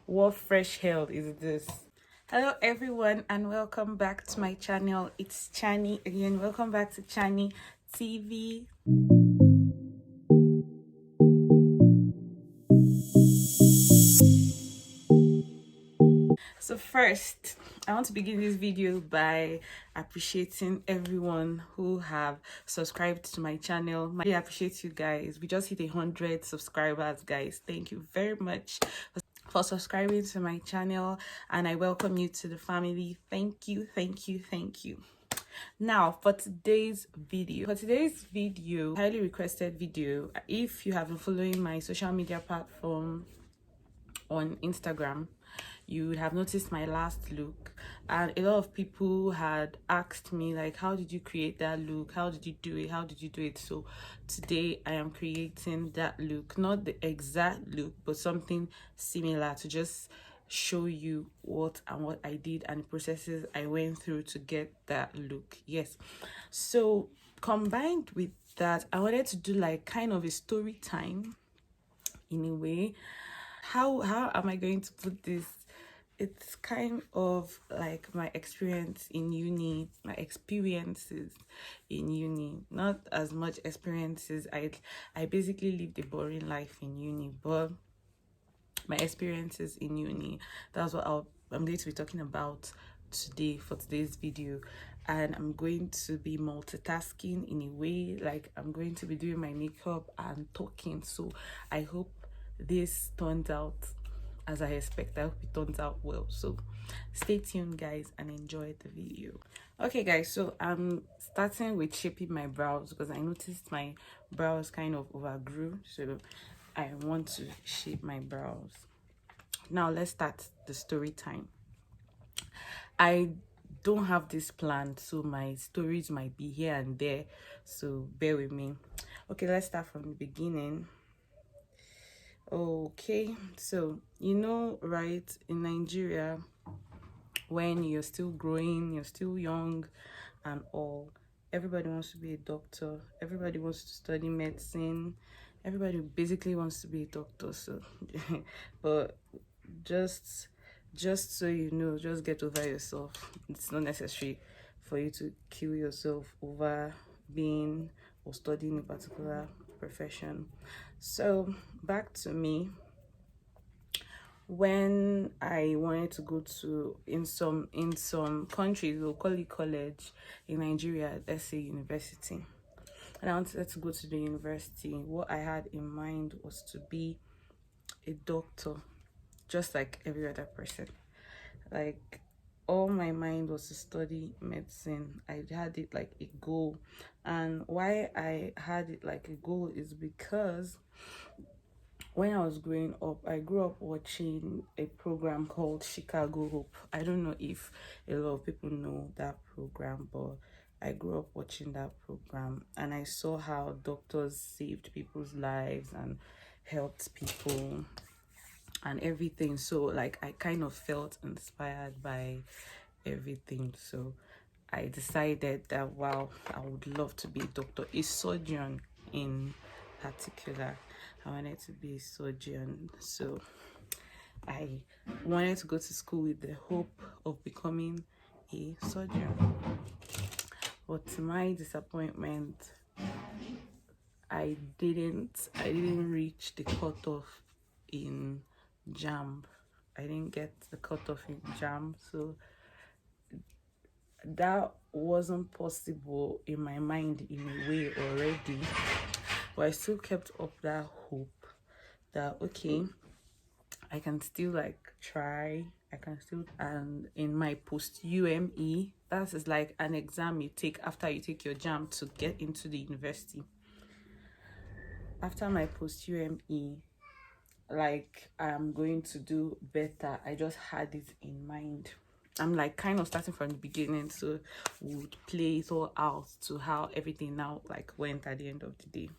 What fresh hell is this? Hello everyone and welcome back to my channel. It's Chani again. Welcome back to Chani TV. So first, I want to begin this video by appreciating everyone who have subscribed to my channel. I really appreciate you guys. We just hit 100 subscribers, guys. Thank you very much for subscribing to my channel, and I welcome you to the family. Thank you, thank you, thank you. Now for today's video, highly requested video. If you have been following my social media platform on Instagram, you would have noticed my last look, and a lot of people had asked me, like, how did you create that look? How did you do it? How did you do it? So today I am creating that look, not the exact look, but something similar, to just show you what I did and the processes I went through to get that look. Yes, so combined with that, I wanted to do like kind of a story time in a way. How am I going to put this? It's kind of like my experiences in uni, not as much experiences. I basically lived a boring life in uni, but my experiences in uni, that's what I'm going to be talking about today for today's video. And I'm going to be multitasking in a way, like I'm going to be doing my makeup and talking. So I hope this turns out as I expect. I hope it turns out well. So stay tuned, guys, and enjoy the video. Okay, guys, so I'm starting with shaping my brows because I noticed my brows kind of overgrew. So I want to shape my brows. Now let's start the story time. I don't have this planned, so my stories might be here and there, so bear with me. Okay, let's start from the beginning. Okay, so right, in Nigeria, when you're still growing, you're still young and all, everybody wants to be a doctor, everybody wants to study medicine, everybody basically wants to be a doctor. So but just so you know, just get over yourself. It's not necessary for you to kill yourself over being or studying a particular profession. So back to me. When I wanted to go to, in some countries we'll call it college, in Nigeria let's say university, and I wanted to go to the university, what I had in mind was to be a doctor, just like every other person. Like, all my mind was to study medicine. I had it like a goal, and why I had it like a goal is because when I was growing up, I grew up watching a program called Chicago Hope. I don't know if a lot of people know that program, but I grew up watching that program, and I saw how doctors saved people's lives and helped people and everything. So like I kind of felt inspired by everything. So I decided that, wow, I would love to be a doctor, a surgeon in particular. I wanted to be a surgeon. So I wanted to go to school with the hope of becoming a surgeon. But to my disappointment, I didn't reach the cutoff in JAMB. I didn't get the cutoff in JAMB, so that wasn't possible in my mind in a way already. But I still kept up that hope that, okay, I can still like try, I can still. And in my post UME, that is like an exam you take after you take your JAMB to get into the university. After my post UME, like, I'm going to do better, I just had it in mind. I'm like kind of starting from the beginning, so would play it all out to how everything now like went at the end of the day.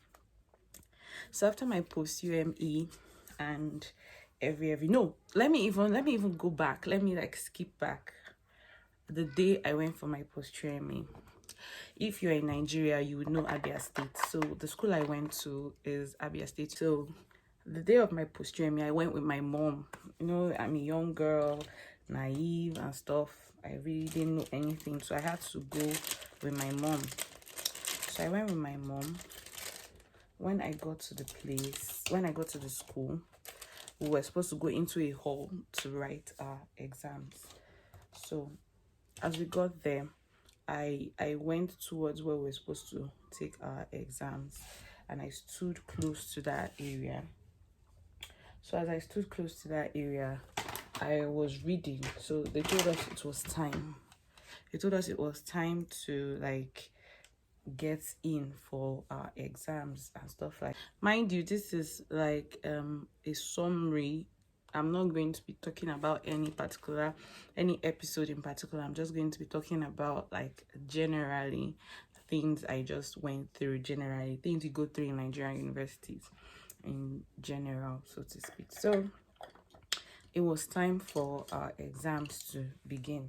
So after my post UME and let me even go back. Let me like skip back. The day I went for my post UME, if you're in Nigeria, you would know Abia State. So the school I went to is Abia State. So the day of my post-UTME, I went with my mom. You know, I'm a young girl, naive and stuff. I really didn't know anything, so I had to go with my mom. So I went with my mom. When I got to the place, when I got to the school, we were supposed to go into a hall to write our exams. So as we got there, I went towards where we were supposed to take our exams, and I stood close to that area. So as I stood close to that area, I was reading. So they told us it was time. They told us it was time to like get in for our exams and stuff. Like, mind you, this is like a summary. I'm not going to be talking about any episode in particular. I'm just going to be talking about like generally things I just went through, generally things you go through in Nigerian universities in general, so to speak. So it was time for our exams to begin.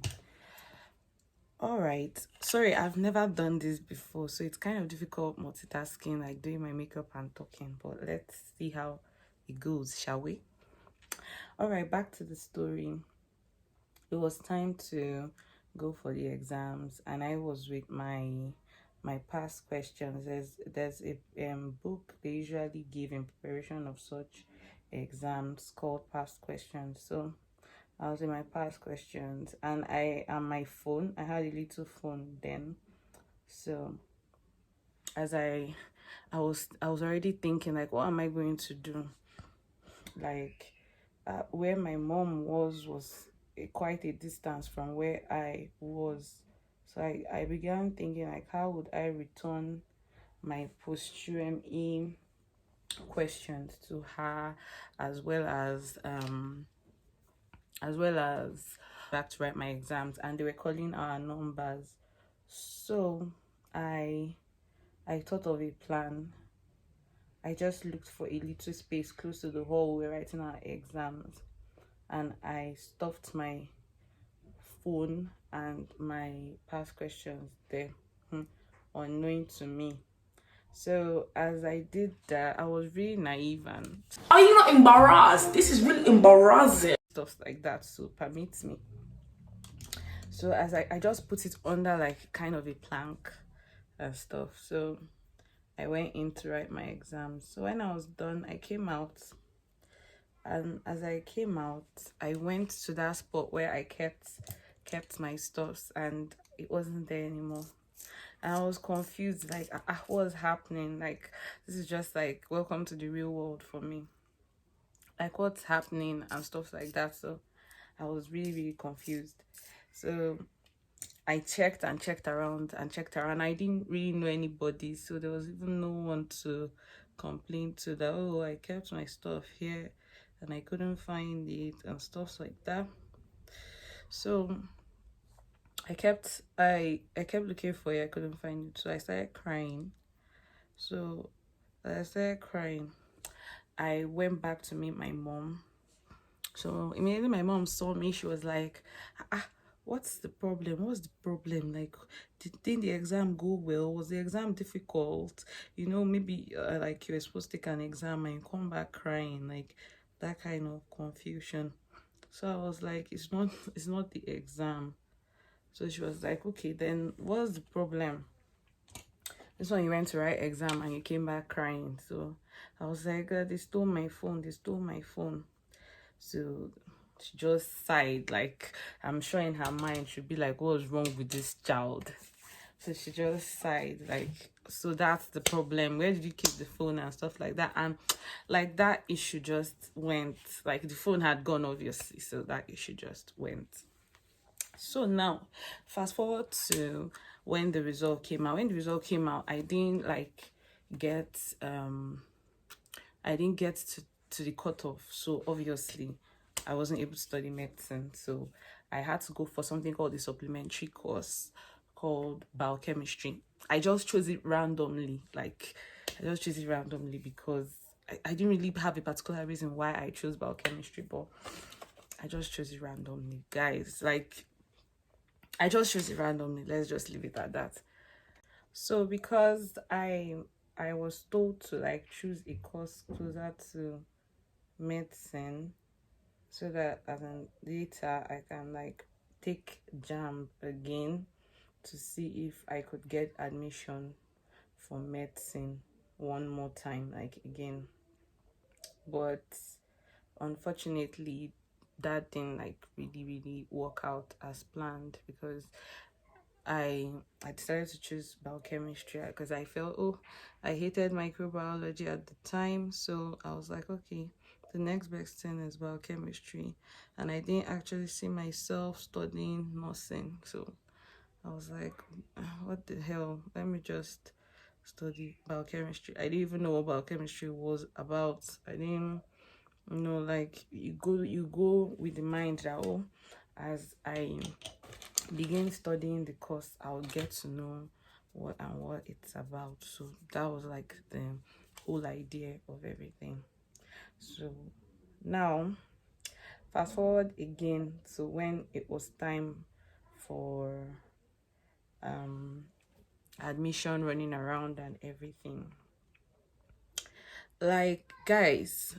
All right, sorry, I've never done this before, so it's kind of difficult multitasking, like doing my makeup and talking, but let's see how it goes, shall we? All right, back to the story. It was time to go for the exams, and I was with my past questions. There's a book they usually give in preparation of such exams called past questions. So I was in my past questions, and I on my phone, I had a little phone then. So as I was already thinking, like, what am I going to do? Like, where my mom was quite a distance from where I was. So I began thinking, like, how would I return my post-UTME questions to her, as well as back to write my exams, and they were calling our numbers. So I thought of a plan. I just looked for a little space close to the hall we were writing our exams, and I stuffed my phone and my past questions there, unknowing to me. So as I did that, I was really naive and are you not embarrassed? This is really embarrassing. stuff like that, so permit me. So as I just put it under like kind of a plank and stuff. So I went in to write my exams. So when I was done, I came out, and as I came out, I went to that spot where I kept my stuffs, and it wasn't there anymore. And I was confused, like, what was happening? Like, this is just like welcome to the real world for me. Like, what's happening and stuff like that. So I was really confused. So I checked and checked around and checked around. I didn't really know anybody, so there was even no one to complain to that, oh, I kept my stuff here and I couldn't find it and stuff like that. So I kept looking for it. I couldn't find it, so I started crying. So as I started crying, I went back to meet my mom. So immediately my mom saw me. She was like, what's the problem? What's the problem? Like, didn't the exam go well? Was the exam difficult? You know, maybe like you were supposed to take an exam and you come back crying, like that kind of confusion. So I was like, it's not the exam. So she was like, okay, then what's the problem? This one, you went to write exam and you came back crying. So I was like, they stole my phone. They stole my phone. So she just sighed, like, I'm sure in her mind she'd be like, what's wrong with this child? So she just sighed, like, so that's the problem. Where did you keep the phone and stuff like that? And like that issue just went, like the phone had gone, obviously, so that issue just went. So now fast forward to when the result came out. When the result came out, I didn't get to the cutoff, so obviously I wasn't able to study medicine. So I had to go for something called a supplementary course called biochemistry. I just chose it randomly. Like, I just chose it randomly because I didn't really have a particular reason why I chose biochemistry, but I just chose it randomly, guys. Like, I just chose it randomly. Let's just leave it at that. So because I was told to like choose a course closer to medicine so that as in later I can like take jam again to see if I could get admission for medicine one more time, like again. But unfortunately that didn't like really work out as planned, because I decided to choose biochemistry because I felt, oh, I hated microbiology at the time, so I was like, okay, the next best thing is biochemistry, and I didn't actually see myself studying nursing, so I was like, what the hell, let me just study biochemistry. I didn't even know what biochemistry was about. I didn't know, like, you go with the mind that, oh, as I begin studying the course, I'll get to know what it's about. So that was like the whole idea of everything. So now fast forward again to when it was time for admission, running around and everything. Like, guys,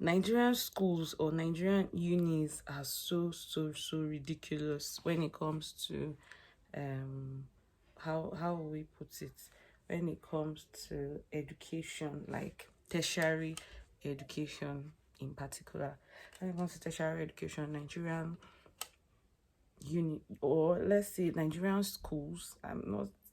Nigerian schools or Nigerian unis are so ridiculous when it comes to how will we put it, when it comes to education, like tertiary education in particular. When it comes to tertiary education, Nigerian uni, or let's say Nigerian schools,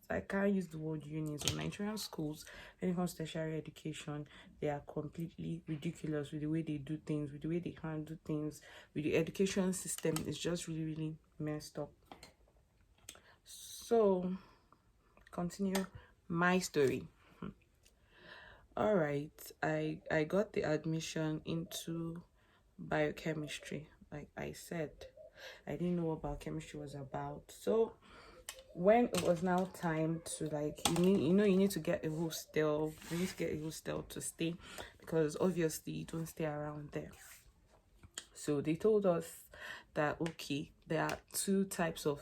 I can't use the word unis, or Nigerian schools, when it comes to tertiary education, they are completely ridiculous with the way they do things, with the way they handle things, with the education system. It's just really messed up. So continue my story. All right, I got the admission into biochemistry. Like I said, I didn't know what biochemistry was about. So when it was now time to, like, you need to get a hostel. You need to get a hostel to stay, because obviously you don't stay around there. So they told us that, okay, there are two types of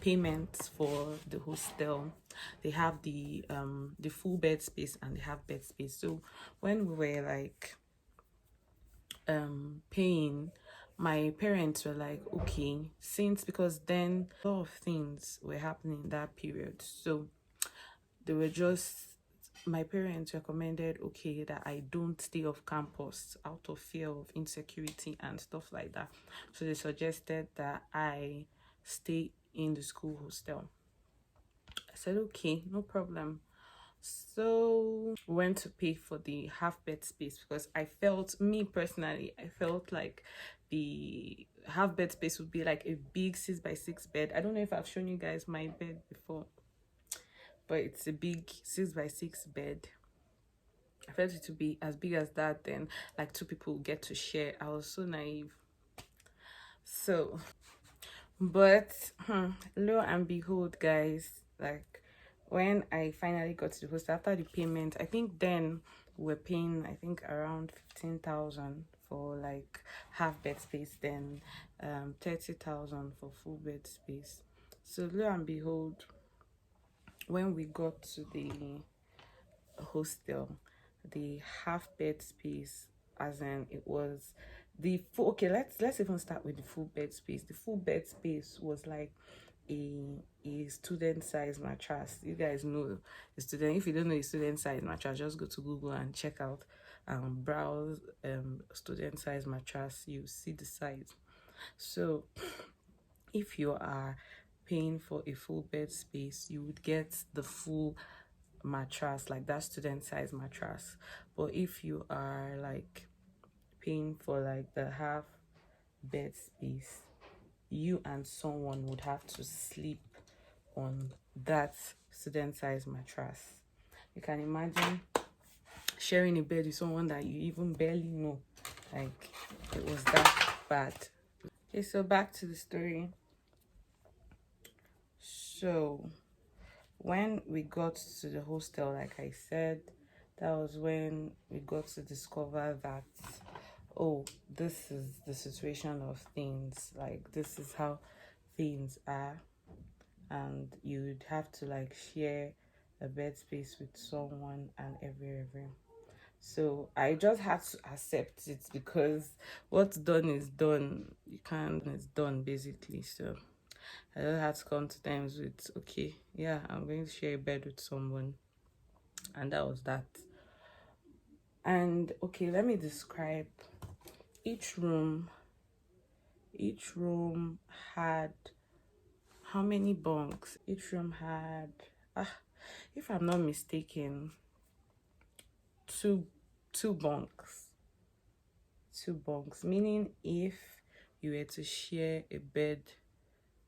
payments for the hostel. They have the full bed space and they have bed space. So when we were like paying, my parents were like, okay, since, because then a lot of things were happening in that period, so they were just, my parents recommended, okay, that I don't stay off campus out of fear of insecurity and stuff like that. So they suggested that I stay in the school hostel. I said, okay, no problem. So went to pay for the half bed space, because I felt, me personally, I felt like the half bed space would be like a big 6x6 bed. I don't know if I've shown you guys my bed before, but it's a big 6x6 bed. I felt it to be as big as that, then like two people get to share. I was so naive. So, but lo and behold, guys, like when I finally got to the hostel after the payment, I think then we were paying, I think, around 15,000 for like half bed space, then 30,000 for full bed space. So lo and behold, when we got to the hostel, the half bed space, as in it was the full, okay, let's even start with the full bed space. The full bed space was like a student size mattress. You guys know the student, if you don't know a student size mattress, just go to Google and check out browse student size mattress. You see the size. So if you are paying for a full bed space, you would get the full mattress, like that student size mattress. But if you are like paying for like the half bed space, you and someone would have to sleep on that student size mattress. You can imagine sharing a bed with someone that you even barely know. Like, it was that bad. Okay, so back to the story. So when we got to the hostel, like I said, that was when we got to discover that, oh, this is the situation of things, like this is how things are, and you'd have to like share a bed space with someone and every. So I just had to accept it because what's done is done. You can't, it's done basically. So I just had to come to terms with, okay, yeah, I'm going to share a bed with someone. And that was that. And okay, let me describe each room. Each room had how many bunks? Each room had, if I'm not mistaken, two two bunks. Two bunks, meaning if you were to share a bed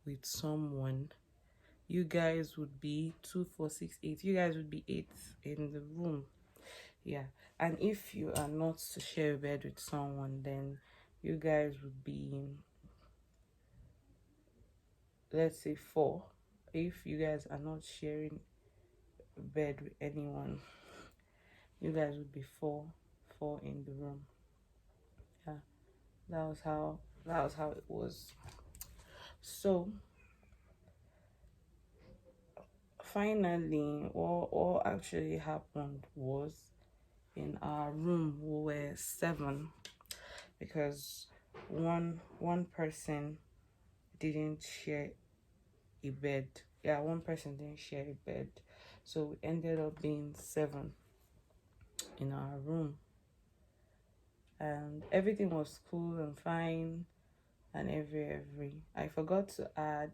with someone, you guys would be 2, 4, 6, 8. You guys would be 8 in the room. Yeah. And if you are not to share a bed with someone, then you guys would be, let's say, 4. If you guys are not sharing a bed with anyone, you guys would be 4 in the room. Yeah. That was how it was. So finally, what actually happened was, in our room we were 7 because one person didn't share a bed. Yeah, one person didn't share a bed, so we ended up being 7 in our room, and everything was cool and fine. And every I forgot to add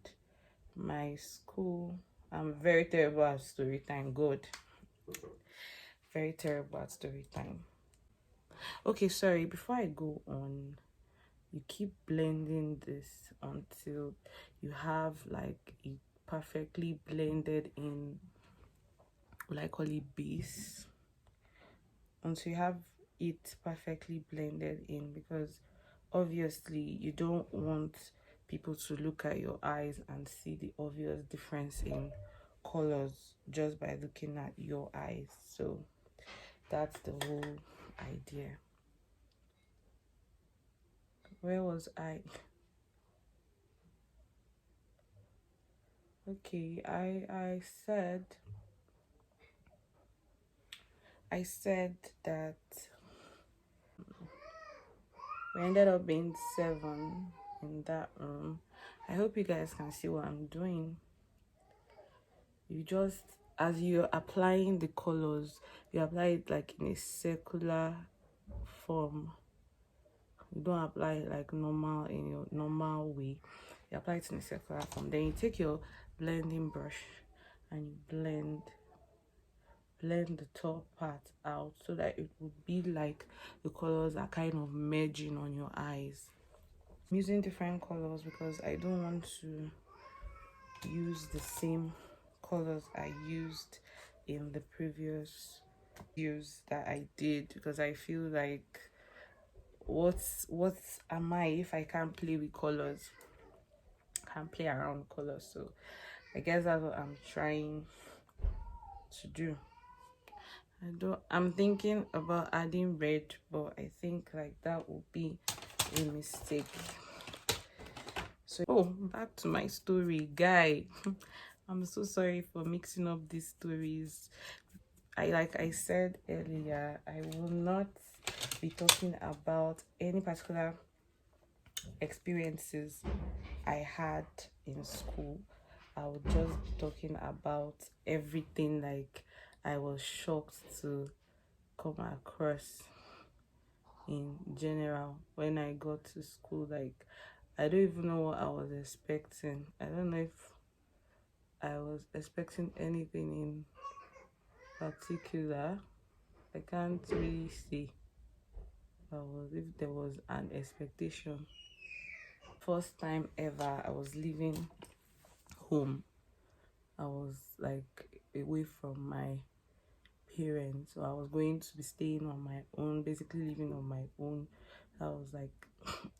my school. I'm very terrible at story time. Good. Very terrible at story time. Okay, sorry, before I go on, you keep blending this until you have like it perfectly blended in, what I call it, base. Until you have it perfectly blended in, because obviously you don't want people to look at your eyes and see the obvious difference in colors just by looking at your eyes. So that's the whole idea. Where was I? Okay, I said that we ended up being 7 in that room. I hope you guys can see what I'm doing. You just, as you're applying the colors, you apply it like in a circular form. You don't apply it like normal, in your normal way. You apply it in a circular form. Then you take your blending brush and you blend the top part out so that it would be like the colors are kind of merging on your eyes. I'm using different colors because I don't want to use the same colors I used in the previous use that I did, because I feel like what am I if I can't play with colors, can't play around with colors. So I guess that's what I'm trying to do. I'm thinking about adding red, but I think like that would be a mistake. So back to my story, guy. I'm so sorry for mixing up these stories. Like I said earlier, I will not be talking about any particular experiences I had in school. I would just be talking about everything like I was shocked to come across in general when I got to school. Like, I don't even know what I was expecting. I don't know if I was expecting anything in particular. I can't really say if there was an expectation. First time ever I was leaving home. I was like away from my parents, so I was going to be staying on my own, basically living on my own. That was like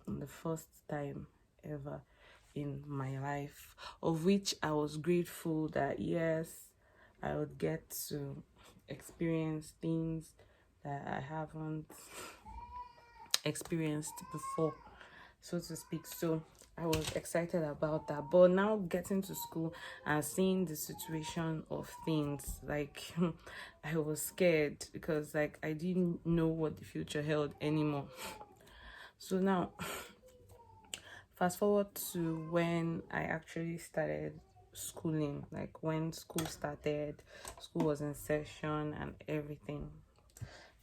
the first time ever in my life, of which I was grateful that yes, I would get to experience things that I haven't experienced before. so to speak. So I was excited about that. But now getting to school and seeing the situation of things, like I was scared because like I didn't know what the future held anymore. So now fast forward to when I actually started schooling, like when school started, school was in session and everything.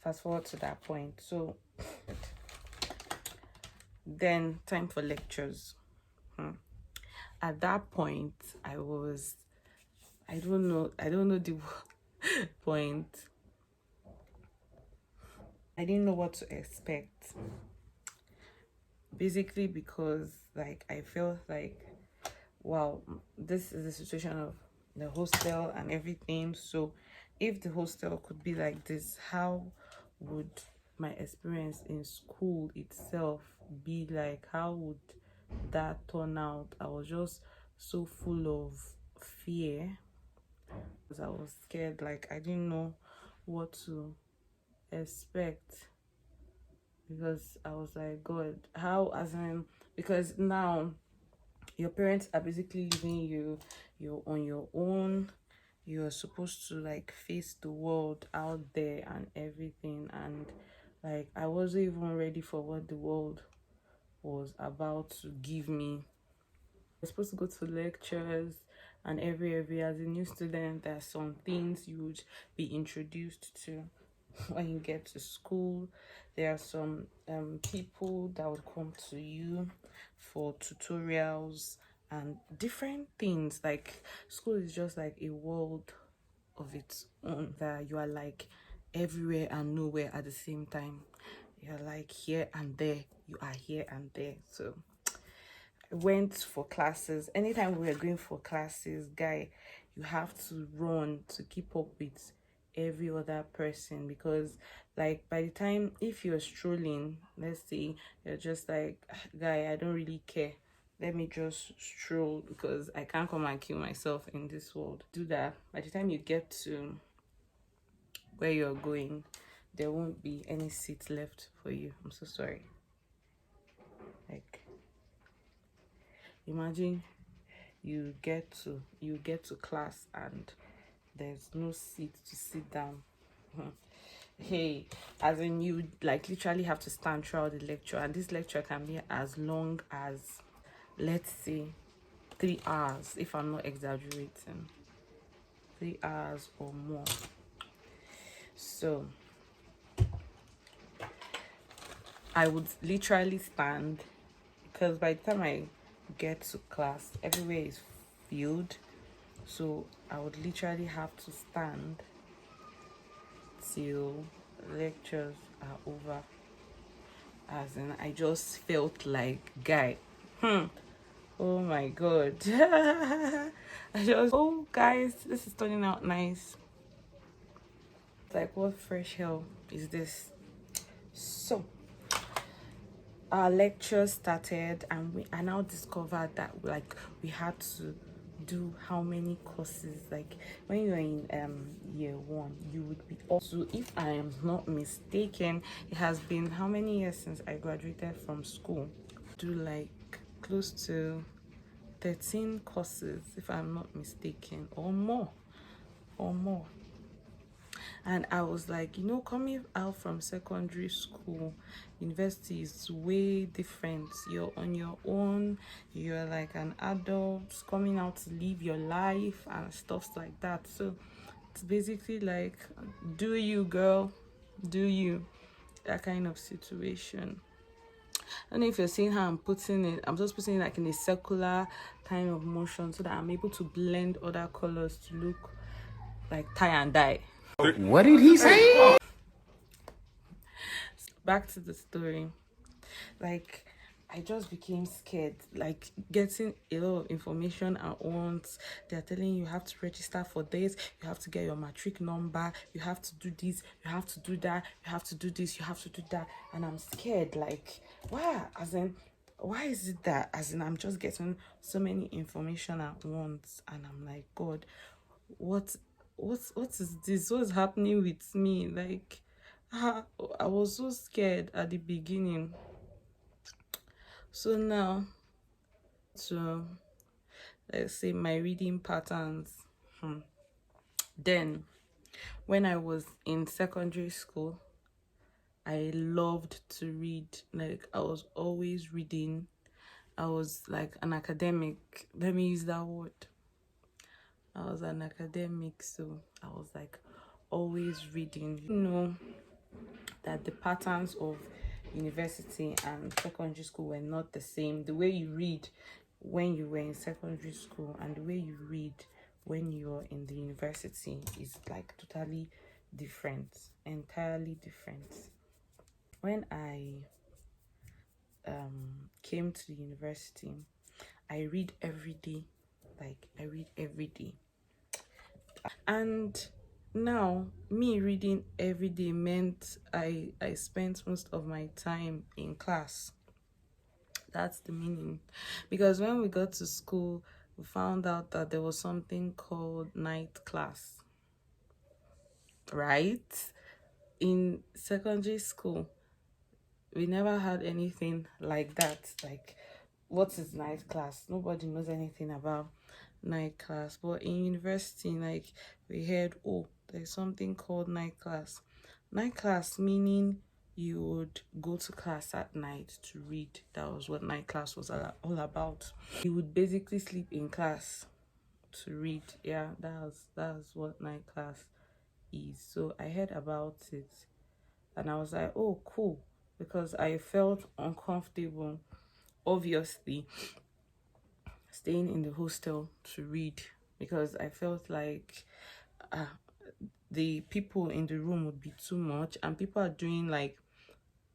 Fast forward to that point. So then time for lectures. At that point, I don't know the point. I didn't know what to expect. Basically because like I felt like, wow, this is the situation of the hostel and everything. So if the hostel could be like this, how would my experience in school itself be like? How would that turn out? I was just so full of fear because I was scared. Like I didn't know what to expect because I was like, God, how? As in, because now your parents are basically leaving you, you're on your own, you're supposed to like face the world out there and everything. And like I wasn't even ready for what the world was about to give me. You're supposed to go to lectures and every as a new student, there are some things you would be introduced to when you get to school. There are some people that would come to you for tutorials and different things. Like school is just like a world of its own, that you are like everywhere and nowhere at the same time. You're like here and there, you are here and there. So I went for classes. Anytime we were going for classes, guy, you have to run to keep up with every other person, because like by the time, if you're strolling, let's say you're just like, "Ah, guy, I don't really care, let me just stroll because I can't come and kill myself in this world." Do that. By the time you get to where you're going, there won't be any seats left for you. I'm so sorry. Like, imagine you get to class and there's no seat to sit down. Hey, as in you like literally have to stand throughout the lecture, and this lecture can be as long as, let's say, 3 hours, if I'm not exaggerating. 3 hours or more. So I would literally stand, because by the time I get to class, everywhere is filled. So I would literally have to stand till lectures are over. As in, I just felt like, guy, oh my god. I just, oh guys, this is turning out nice. Like, what fresh hell is this? So our lecture started, and I now discovered that like we had to do how many courses. Like when you're in year one, you would be also, if I am not mistaken, it has been how many years since I graduated from school, do like close to 13 courses, if I'm not mistaken, or more. And I was like, coming out from secondary school, university is way different. You're on your own, you're like an adult coming out to live your life and stuff like that. So it's basically like, do you, girl, do you, that kind of situation. I don't know if you're seeing how I'm putting it. I'm just putting it like in a circular kind of motion so that I'm able to blend other colors to look like tie and dye. What did he say? Back to the story. Like, I just became scared, like getting a lot of information at once. They're telling you have to register for this, you have to get your matric number, you have to do this, you have to do that, you have to do this, you have to do that. And I'm scared, like, why? As in, why is it that, as in, I'm just getting so many information at once, and I'm like, God, what is this? What's happening with me? Like, I was so scared at the beginning. So now, to let's say my reading patterns. Then, when I was in secondary school, I loved to read. Like, I was always reading. I was like an academic. Let me use that word. I was an academic, so I was like always reading. You know that the patterns of university and secondary school were not the same. The way you read when you were in secondary school and the way you read when you're in the university is like totally different, entirely different. When I came to the university, I read every day. Like, I read every day. And now, me reading every day meant I spent most of my time in class. That's the meaning. Because when we got to school, we found out that there was something called night class, right? In secondary school, we never had anything like that. Like, what is night class? Nobody knows anything about night class. But in university, like, we heard, oh, there's something called night class. Night class meaning you would go to class at night to read. That was what night class was all about. You would basically sleep in class to read. Yeah, that's what night class is. So I heard about it and I was like, oh, cool, because I felt uncomfortable, obviously, staying in the hostel to read, because I felt like the people in the room would be too much and people are doing like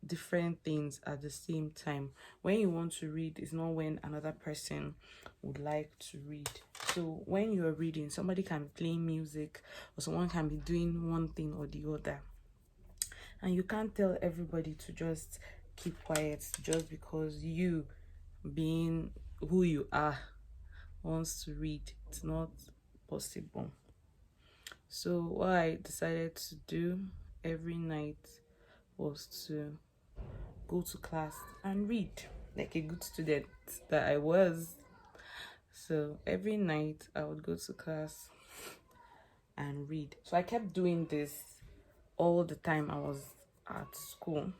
different things at the same time. When you want to read is not when another person would like to read. So when you're reading, somebody can be playing music or someone can be doing one thing or the other, and you can't tell everybody to just keep quiet just because you, being who you are, wants to read. It's not possible. So what I decided to do every night was to go to class and read like a good student that I was. So every night I would go to class and read. So I kept doing this all the time I was at school.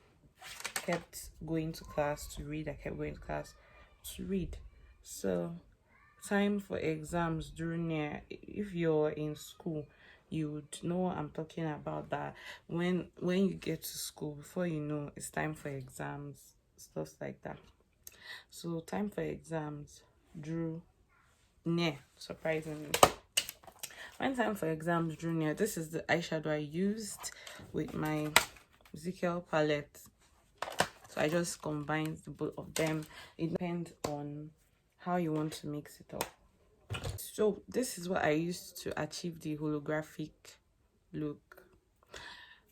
Kept going to class to read. I kept going to class to read. So time for exams drew near. If you're in school, you would know what I'm talking about. That when you get to school, before you know, it's time for exams, stuff like that. So time for exams drew near, surprisingly. When time for exams drew near, this is the eyeshadow I used with my Ezekiel palette. So I just combined the both of them. It depends on how you want to mix it up. So this is what I used to achieve the holographic look.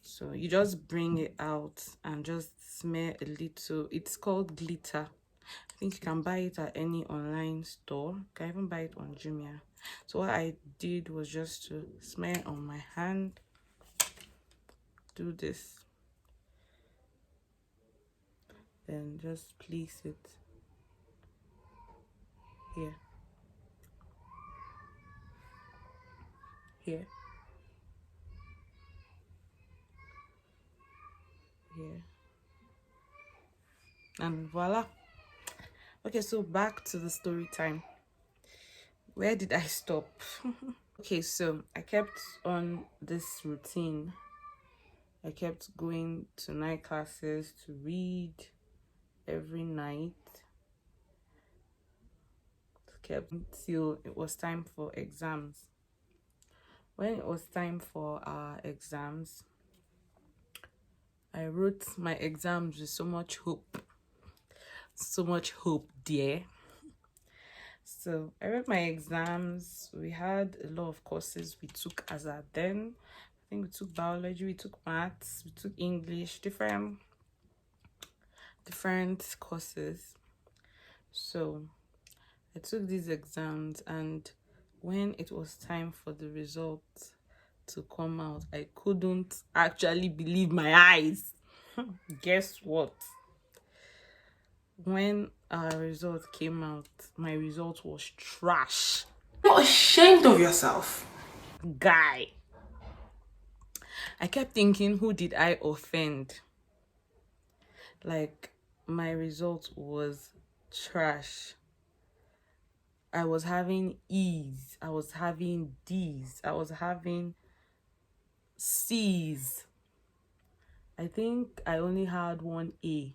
So you just bring it out and just smear a little. It's called glitter. I think you can buy it at any online store. You can even buy it on Jumia. So what I did was just to smear on my hand. Do this. Then just place it here. Here. Here. And voila. Okay, so back to the story time. Where did I stop? Okay, so I kept on this routine. I kept going to night classes to read every night. Kept till it was time for exams. When it was time for our exams, I wrote my exams with so much hope. So much hope, dear. So I wrote my exams. We had a lot of courses we took as at then. I think we took biology, we took maths, we took English, different courses. So I took these exams, and when it was time for the results to come out, I couldn't actually believe my eyes. Guess what? When our result came out, my result was trash. Not ashamed of yourself. Guy, I kept thinking, who did I offend? Like, my result was trash. I was having E's, I was having D's, I was having C's. I think I only had one A.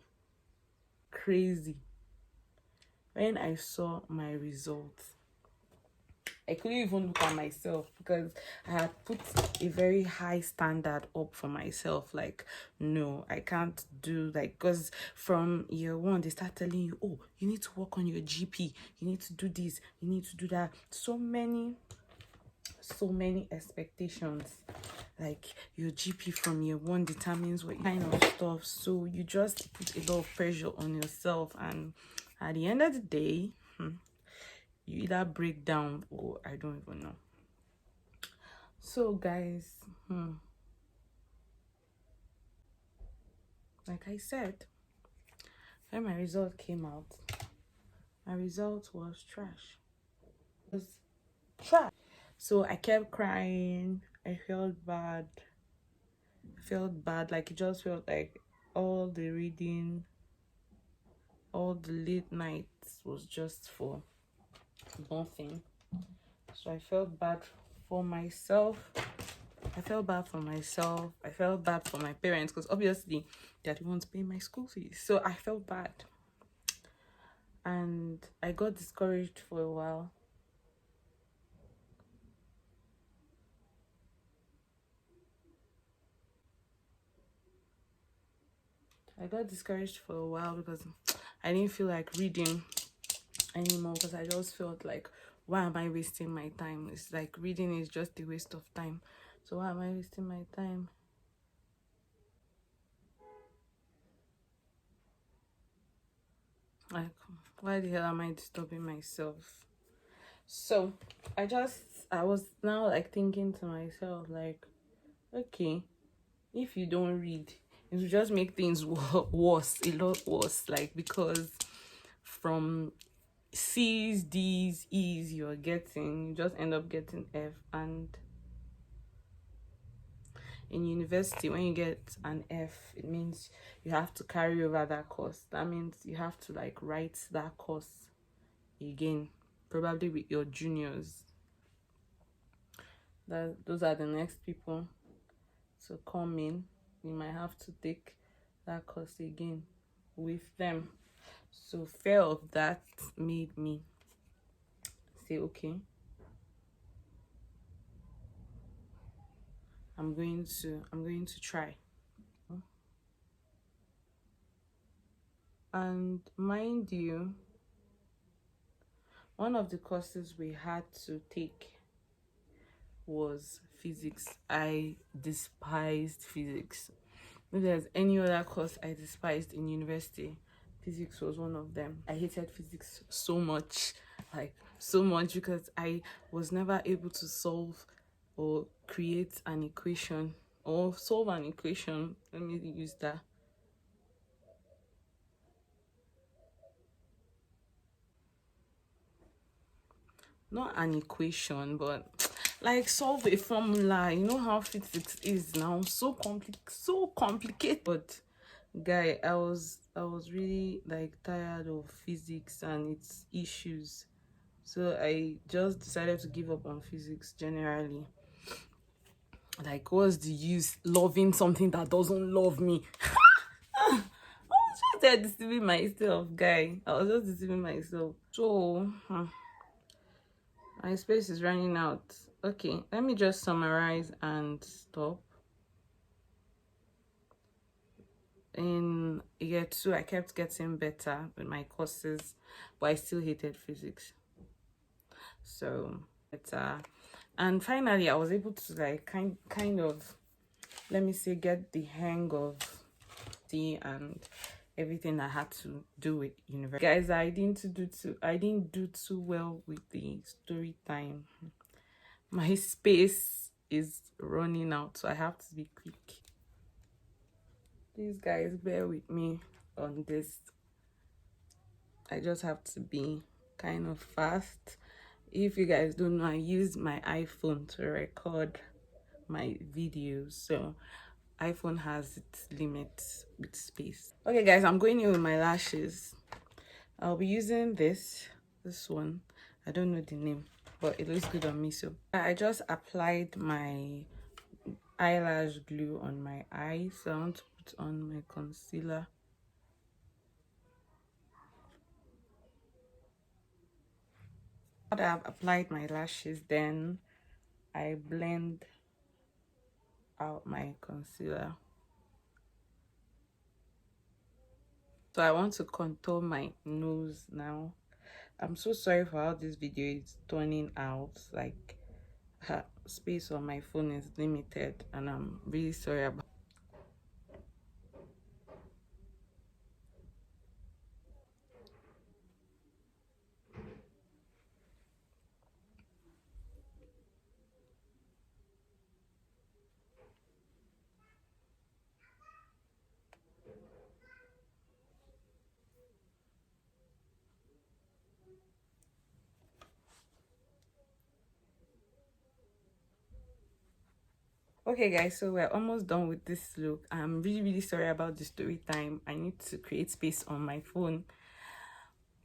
Crazy. When I saw my results, I couldn't even look at myself because I had put a very high standard up for myself. Like, no, I can't do, like, because from year one, they start telling you, oh, you need to work on your GP, you need to do this, you need to do that. So many expectations. Like, your GP from year one determines what kind of stuff. So you just put a lot of pressure on yourself, and at the end of the day, you either break down or I don't even know. So guys, like I said, when my result came out, my result was trash. It was trash. So I kept crying. I felt bad. Like, it just felt like all the reading, all the late nights was just for nothing. So I felt bad for myself. I felt bad for myself. I felt bad for my parents because obviously they didn't want to pay my school fees. So I felt bad. And I got discouraged for a while. Because I didn't feel like reading anymore, because I just felt like, why am I wasting my time? It's like reading is just a waste of time. So why am I wasting my time? Like, why the hell am I disturbing myself? So I was now like thinking to myself, like, okay, if you don't read, it will just make things worse, a lot worse. Like, because from C's, D's, E's you just end up getting F. And in university, when you get an F, it means you have to carry over that course. That means you have to like write that course again, probably with your juniors. Those are the next people to come in. You might have to take that course again with them. So fear of that made me say, okay, I'm going to try. And mind you, one of the courses we had to take was physics. I despised physics. If there's any other course I despised in university, physics was one of them. I hated physics so much, like so much, because I was never able to solve or create an equation or solve an equation. Let me use that. Not an equation, but like solve a formula. You know how physics is now, so complicated. But guy, I was really like tired of physics and its issues, so I just decided to give up on physics generally. Like, what's the use loving something that doesn't love me? I was just there deceiving myself, guy. I was just deceiving myself. So my space is running out. Okay, let me just summarize and stop. In year 2, I kept getting better with my courses, but I still hated physics. So better, and finally I was able to like kind of, let me say, get the hang of the and everything I had to do with university. Guys, I didn't do too well with the story time. My space is running out, so I have to be quick. Please guys, bear with me on this. I just have to be kind of fast. If you guys don't know, I use my iPhone to record my videos, so iPhone has its limits with space. Okay guys, I'm going in with my lashes. I'll be using this one. I don't know the name, but it looks good on me. So I just applied my eyelash glue on my eye, so I want to put on my concealer. After I've applied my lashes, then I blend out my concealer. So I want to contour my nose now. I'm so sorry for how this video is turning out. Like, space on my phone is limited, and I'm really sorry about. Okay guys, so we're almost done with this look. I'm really sorry about the story time. I need to create space on my phone,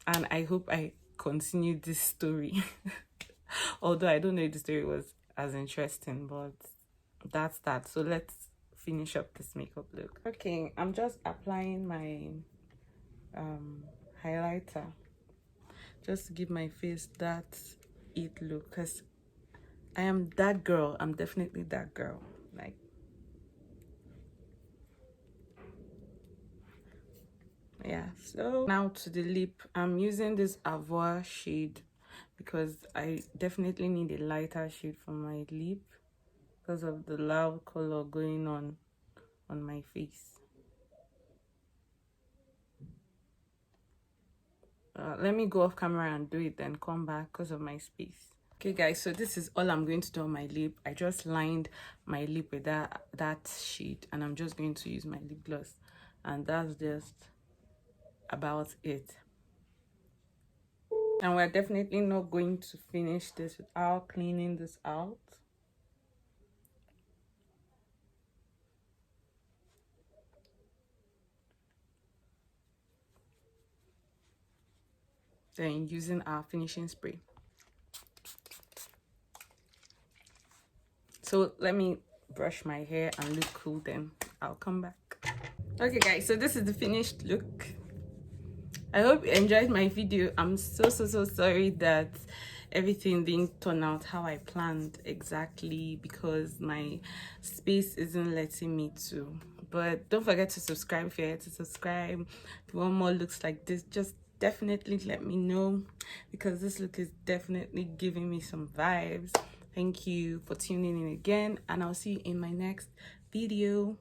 and I hope I continue this story. Although I don't know if the story was as interesting, but that's that. So let's finish up this makeup look. Okay, I'm just applying my highlighter just to give my face that it look, because I am that girl. I'm definitely that girl. Like, yeah. So now to the lip. I'm using this Avour shade because I definitely need a lighter shade for my lip because of the loud color going on my face. Let me go off camera and do it, then come back because of my space. Okay guys, so this is all I'm going to do on my lip. I just lined my lip with that shade, and I'm just going to use my lip gloss, and that's just about it. And we're definitely not going to finish this without cleaning this out. Then using our finishing spray. So let me brush my hair and look cool, then I'll come back. Okay guys, so this is the finished look. I hope you enjoyed my video. I'm so sorry that everything didn't turn out how I planned exactly, because my space isn't letting me to. But don't forget to subscribe if you're here to subscribe. If you want more looks like this, just definitely let me know, because this look is definitely giving me some vibes. Thank you for tuning in again, and I'll see you in my next video.